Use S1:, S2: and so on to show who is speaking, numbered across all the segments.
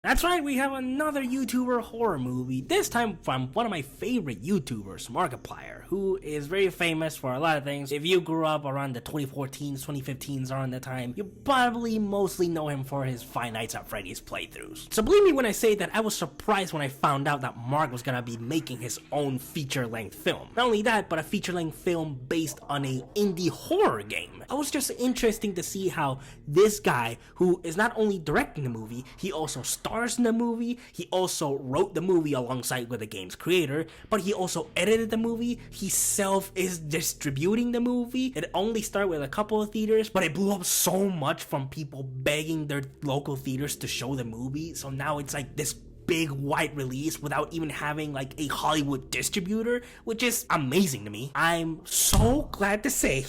S1: That's right, we have another YouTuber horror movie, this time from one of my favorite YouTubers, Markiplier, who is very famous for a lot of things. If you grew up around the 2014s, 2015s around the time, you probably mostly know him for his Five Nights at Freddy's playthroughs. So believe me when I say that I was surprised when I found out that Mark was gonna be making his own feature-length film. Not only that, but a feature-length film based on a indie horror game. It was just interesting to see how this guy, who is not only directing the movie, he also stars in the movie, he also wrote the movie alongside with the game's creator, but he also edited the movie, he self is distributing the movie. It only started with a couple of theaters, but it blew up so much from people begging their local theaters to show the movie, so now it's like this big wide release without even having like a Hollywood distributor, which is amazing to me. I'm so glad to say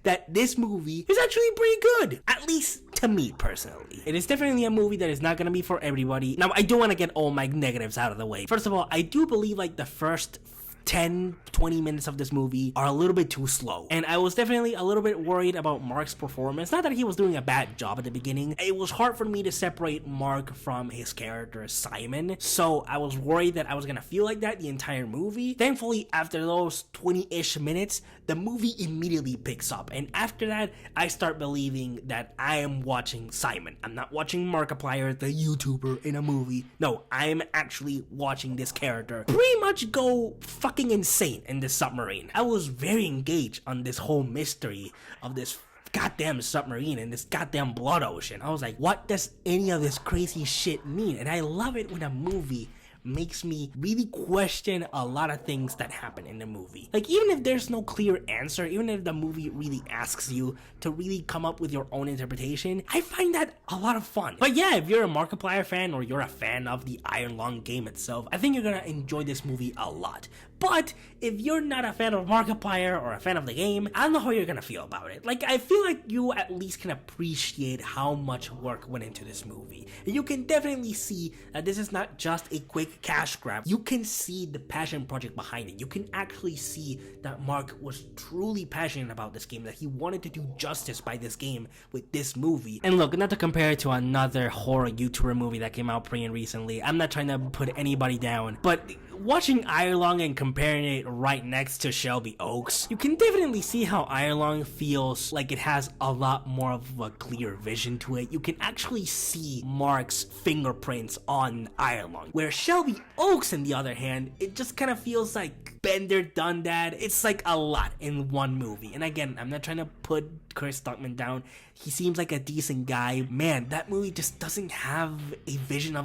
S1: that this movie is actually pretty good, at least to me personally. It is definitely a movie that is not gonna be for everybody. Now, I do want to get all my negatives out of the way. First of all, I do believe like the first 10-20 minutes of this movie are a little bit too slow, and I was definitely a little bit worried about Mark's performance. Not that he was doing a bad job at the beginning, it was hard for me to separate Mark from his character Simon, so I was worried that I was gonna feel like that the entire movie. Thankfully, after those 20-ish minutes, the movie immediately picks up, and after that I start believing that I am watching Simon. I'm not watching Markiplier, the YouTuber, in a movie. No, I am actually watching this character pretty much go fucking insane in this submarine. I was very engaged on this whole mystery of this goddamn submarine and this goddamn blood ocean. I was like, what does any of this crazy shit mean? And I love it when a movie makes me really question a lot of things that happen in the movie. Like, even if there's no clear answer, even if the movie really asks you to really come up with your own interpretation, I find that a lot of fun. But yeah, if you're a Markiplier fan or you're a fan of the Iron Lung game itself, I think you're gonna enjoy this movie a lot. But if you're not a fan of Markiplier or a fan of the game, I don't know how you're gonna feel about it. Like, I feel like you at least can appreciate how much work went into this movie. And you can definitely see that this is not just a quick cash grab. You can see the passion project behind it. You can actually see that Mark was truly passionate about this game, that he wanted to do justice by this game with this movie. And look, not to compare it to another horror YouTuber movie that came out pretty and recently, I'm not trying to put anybody down, but watching Iron Lung and comparing it right next to Shelby Oaks, you can definitely see how Iron Lung feels like it has a lot more of a clear vision to it. You can actually see Mark's fingerprints on Iron Lung, where Shelby Oaks, on the other hand, it just kind of feels like Bender done that. It's like a lot in one movie. And again, I'm not trying to put Chris Stuckman down. He seems like a decent guy. Man, that movie just doesn't have a vision of